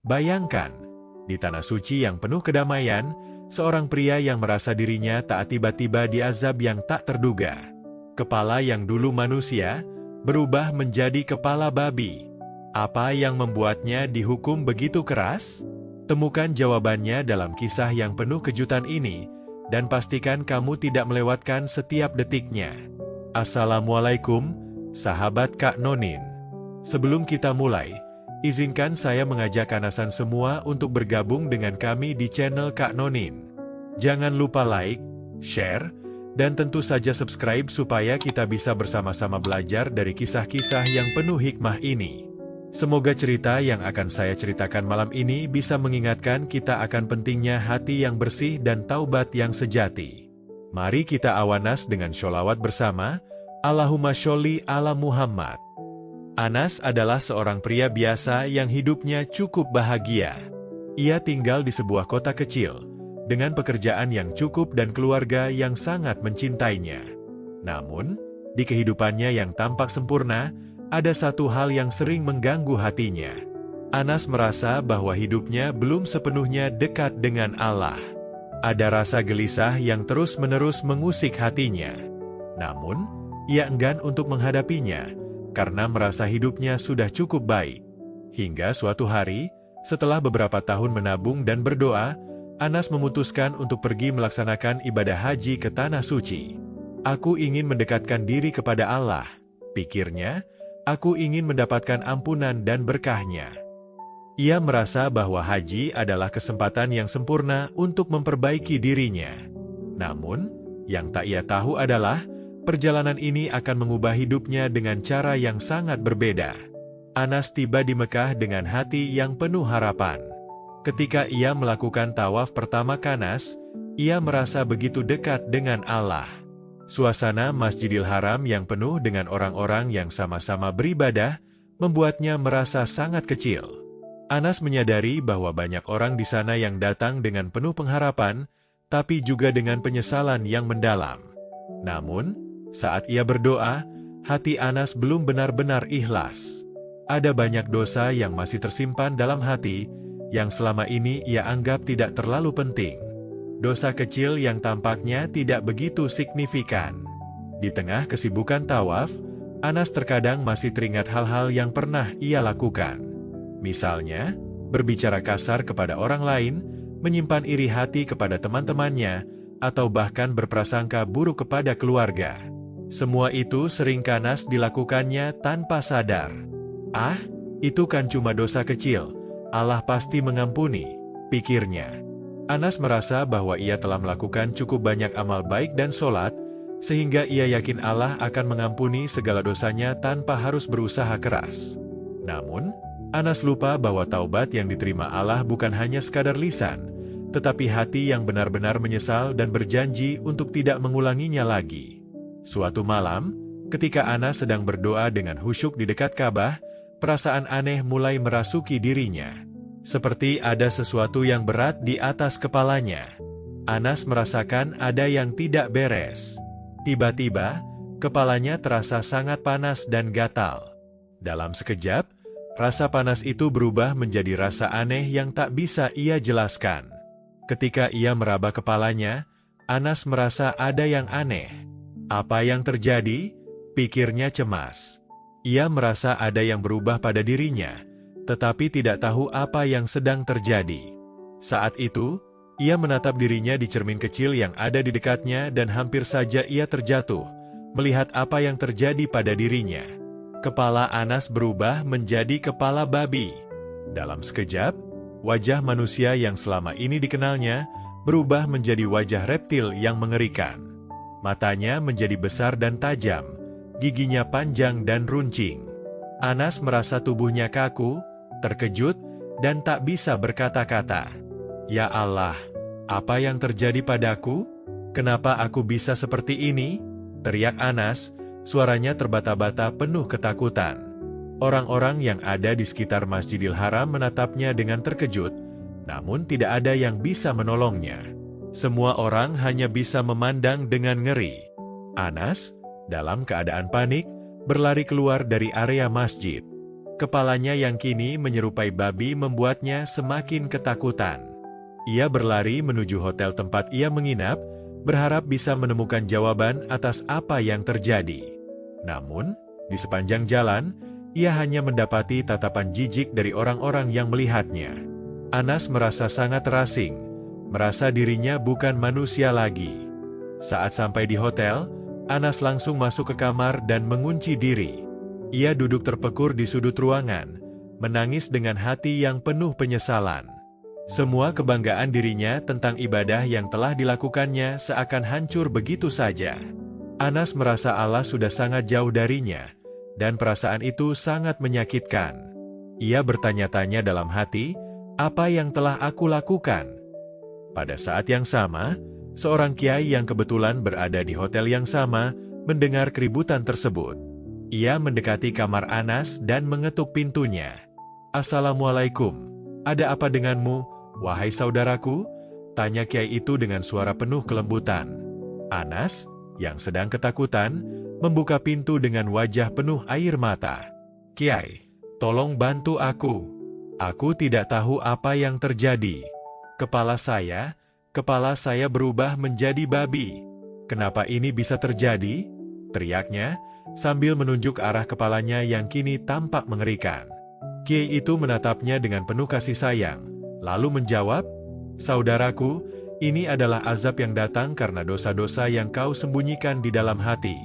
Bayangkan, di tanah suci yang penuh kedamaian, seorang pria yang merasa dirinya tak tiba-tiba diazab yang tak terduga. Kepala yang dulu manusia, berubah menjadi kepala babi. Apa yang membuatnya dihukum begitu keras? Temukan jawabannya dalam kisah yang penuh kejutan ini, dan pastikan kamu tidak melewatkan setiap detiknya. Assalamualaikum, sahabat Kak Nonin. Sebelum kita mulai, izinkan saya mengajak kanasan semua untuk bergabung dengan kami di channel Kak Nonin. Jangan lupa like, share, dan tentu saja subscribe supaya kita bisa bersama-sama belajar dari kisah-kisah yang penuh hikmah ini. Semoga cerita yang akan saya ceritakan malam ini bisa mengingatkan kita akan pentingnya hati yang bersih dan taubat yang sejati. Mari kita awanas dengan sholawat bersama, Allahumma sholli ala Muhammad. Anas adalah seorang pria biasa yang hidupnya cukup bahagia. Ia tinggal di sebuah kota kecil, dengan pekerjaan yang cukup dan keluarga yang sangat mencintainya. Namun, di kehidupannya yang tampak sempurna, ada satu hal yang sering mengganggu hatinya. Anas merasa bahwa hidupnya belum sepenuhnya dekat dengan Allah. Ada rasa gelisah yang terus-menerus mengusik hatinya. Namun, ia enggan untuk menghadapinya, karena merasa hidupnya sudah cukup baik. Hingga suatu hari, setelah beberapa tahun menabung dan berdoa, Anas memutuskan untuk pergi melaksanakan ibadah haji ke Tanah Suci. Aku ingin mendekatkan diri kepada Allah, pikirnya. Aku ingin mendapatkan ampunan dan berkahnya. Ia merasa bahwa haji adalah kesempatan yang sempurna untuk memperbaiki dirinya. Namun, yang tak ia tahu adalah, perjalanan ini akan mengubah hidupnya dengan cara yang sangat berbeda. Anas tiba di Mekah dengan hati yang penuh harapan. Ketika ia melakukan tawaf pertama kanas, ia merasa begitu dekat dengan Allah. Suasana Masjidil Haram yang penuh dengan orang-orang yang sama-sama beribadah, membuatnya merasa sangat kecil. Anas menyadari bahwa banyak orang di sana yang datang dengan penuh pengharapan, tapi juga dengan penyesalan yang mendalam. Namun, saat ia berdoa, hati Anas belum benar-benar ikhlas. Ada banyak dosa yang masih tersimpan dalam hati, yang selama ini ia anggap tidak terlalu penting. Dosa kecil yang tampaknya tidak begitu signifikan. Di tengah kesibukan tawaf, Anas terkadang masih teringat hal-hal yang pernah ia lakukan. Misalnya, berbicara kasar kepada orang lain, menyimpan iri hati kepada teman-temannya, atau bahkan berprasangka buruk kepada keluarga. Semua itu sering Anas dilakukannya tanpa sadar. Ah, itu kan cuma dosa kecil, Allah pasti mengampuni, pikirnya. Anas merasa bahwa ia telah melakukan cukup banyak amal baik dan sholat, sehingga ia yakin Allah akan mengampuni segala dosanya tanpa harus berusaha keras. Namun, Anas lupa bahwa taubat yang diterima Allah bukan hanya sekadar lisan, tetapi hati yang benar-benar menyesal dan berjanji untuk tidak mengulanginya lagi. Suatu malam, ketika Anas sedang berdoa dengan khusyuk di dekat Ka'bah, perasaan aneh mulai merasuki dirinya. Seperti ada sesuatu yang berat di atas kepalanya. Anas merasakan ada yang tidak beres. Tiba-tiba, kepalanya terasa sangat panas dan gatal. Dalam sekejap, rasa panas itu berubah menjadi rasa aneh yang tak bisa ia jelaskan. Ketika ia meraba kepalanya, Anas merasa ada yang aneh. Apa yang terjadi? Pikirnya cemas. Ia merasa ada yang berubah pada dirinya, tetapi tidak tahu apa yang sedang terjadi. Saat itu, ia menatap dirinya di cermin kecil yang ada di dekatnya dan hampir saja ia terjatuh, melihat apa yang terjadi pada dirinya. Kepala Anas berubah menjadi kepala babi. Dalam sekejap, wajah manusia yang selama ini dikenalnya, berubah menjadi wajah reptil yang mengerikan. Matanya menjadi besar dan tajam, giginya panjang dan runcing. Anas merasa tubuhnya kaku, terkejut, dan tak bisa berkata-kata. Ya Allah, apa yang terjadi padaku? Kenapa aku bisa seperti ini? Teriak Anas, suaranya terbata-bata penuh ketakutan. Orang-orang yang ada di sekitar Masjidil Haram menatapnya dengan terkejut, namun tidak ada yang bisa menolongnya. Semua orang hanya bisa memandang dengan ngeri. Anas, dalam keadaan panik, berlari keluar dari area masjid. Kepalanya yang kini menyerupai babi membuatnya semakin ketakutan. Ia berlari menuju hotel tempat ia menginap, berharap bisa menemukan jawaban atas apa yang terjadi. Namun, di sepanjang jalan, ia hanya mendapati tatapan jijik dari orang-orang yang melihatnya. Anas merasa sangat terasing, merasa dirinya bukan manusia lagi. Saat sampai di hotel, Anas langsung masuk ke kamar dan mengunci diri. Ia duduk terpekur di sudut ruangan, menangis dengan hati yang penuh penyesalan. Semua kebanggaan dirinya tentang ibadah yang telah dilakukannya seakan hancur begitu saja. Anas merasa Allah sudah sangat jauh darinya, dan perasaan itu sangat menyakitkan. Ia bertanya-tanya dalam hati, apa yang telah aku lakukan? Pada saat yang sama, seorang kiai yang kebetulan berada di hotel yang sama, mendengar keributan tersebut. Ia mendekati kamar Anas dan mengetuk pintunya. "Assalamualaikum, ada apa denganmu, wahai saudaraku?" tanya kiai itu dengan suara penuh kelembutan. Anas, yang sedang ketakutan, membuka pintu dengan wajah penuh air mata. "Kiai, tolong bantu aku. Aku tidak tahu apa yang terjadi. Kepala saya berubah menjadi babi. Kenapa ini bisa terjadi?" teriaknya, sambil menunjuk arah kepalanya yang kini tampak mengerikan. Kiai itu menatapnya dengan penuh kasih sayang, lalu menjawab, "Saudaraku, ini adalah azab yang datang karena dosa-dosa yang kau sembunyikan di dalam hati.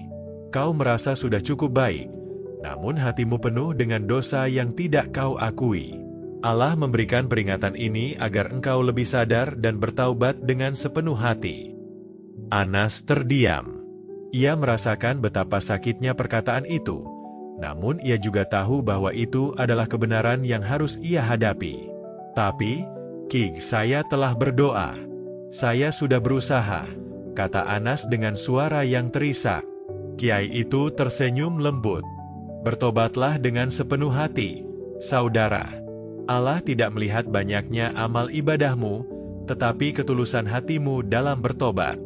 Kau merasa sudah cukup baik, namun hatimu penuh dengan dosa yang tidak kau akui. Allah memberikan peringatan ini agar engkau lebih sadar dan bertaubat dengan sepenuh hati." Anas terdiam. Ia merasakan betapa sakitnya perkataan itu, namun ia juga tahu bahwa itu adalah kebenaran yang harus ia hadapi. "Tapi, Ki, saya telah berdoa. Saya sudah berusaha," kata Anas dengan suara yang terisak. Kiai itu tersenyum lembut. "Bertobatlah dengan sepenuh hati, saudara. Allah tidak melihat banyaknya amal ibadahmu, tetapi ketulusan hatimu dalam bertobat.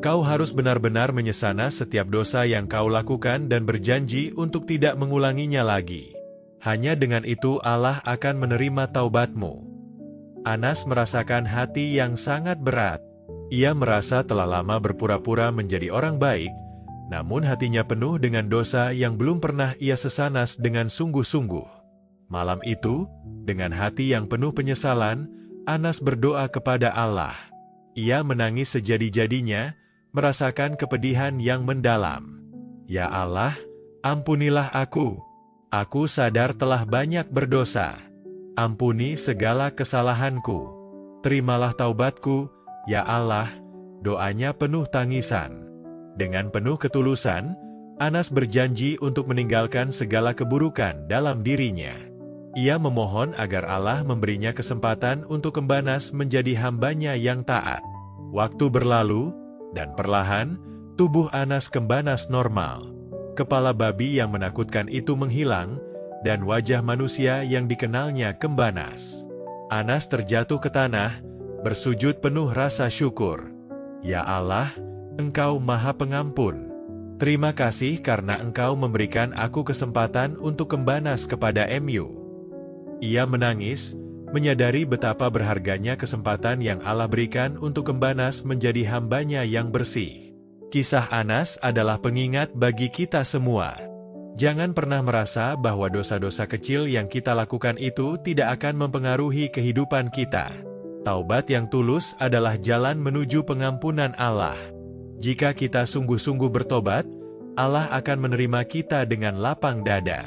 Kau harus benar-benar menyesana setiap dosa yang kau lakukan dan berjanji untuk tidak mengulanginya lagi. Hanya dengan itu Allah akan menerima taubatmu." Anas merasakan hati yang sangat berat. Ia merasa telah lama berpura-pura menjadi orang baik, namun hatinya penuh dengan dosa yang belum pernah ia sesanas dengan sungguh-sungguh. Malam itu, dengan hati yang penuh penyesalan, Anas berdoa kepada Allah. Ia menangis sejadi-jadinya, merasakan kepedihan yang mendalam. "Ya Allah, ampunilah aku. Aku sadar telah banyak berdosa. Ampuni segala kesalahanku. Terimalah taubatku, ya Allah." Doanya penuh tangisan. Dengan penuh ketulusan, Anas berjanji untuk meninggalkan segala keburukan dalam dirinya. Ia memohon agar Allah memberinya kesempatan untuk kembanas menjadi hambanya yang taat. Waktu berlalu, dan perlahan, tubuh Anas kembanas normal. Kepala babi yang menakutkan itu menghilang, dan wajah manusia yang dikenalnya kembanas. Anas terjatuh ke tanah, bersujud penuh rasa syukur. "Ya Allah, Engkau Maha Pengampun. Terima kasih karena Engkau memberikan aku kesempatan untuk kembanas kepada MU." Ia menangis, menyadari betapa berharganya kesempatan yang Allah berikan untuk kembanas menjadi hambanya yang bersih. Kisah Anas adalah pengingat bagi kita semua. Jangan pernah merasa bahwa dosa-dosa kecil yang kita lakukan itu tidak akan mempengaruhi kehidupan kita. Taubat yang tulus adalah jalan menuju pengampunan Allah. Jika kita sungguh-sungguh bertobat, Allah akan menerima kita dengan lapang dada.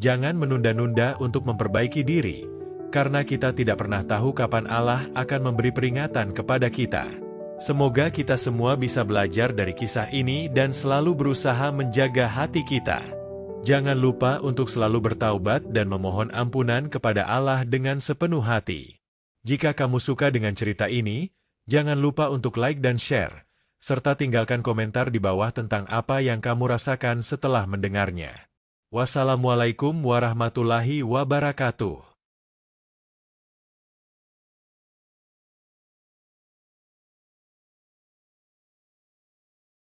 Jangan menunda-nunda untuk memperbaiki diri, karena kita tidak pernah tahu kapan Allah akan memberi peringatan kepada kita. Semoga kita semua bisa belajar dari kisah ini dan selalu berusaha menjaga hati kita. Jangan lupa untuk selalu bertaubat dan memohon ampunan kepada Allah dengan sepenuh hati. Jika kamu suka dengan cerita ini, jangan lupa untuk like dan share, serta tinggalkan komentar di bawah tentang apa yang kamu rasakan setelah mendengarnya. Wassalamualaikum warahmatullahi wabarakatuh.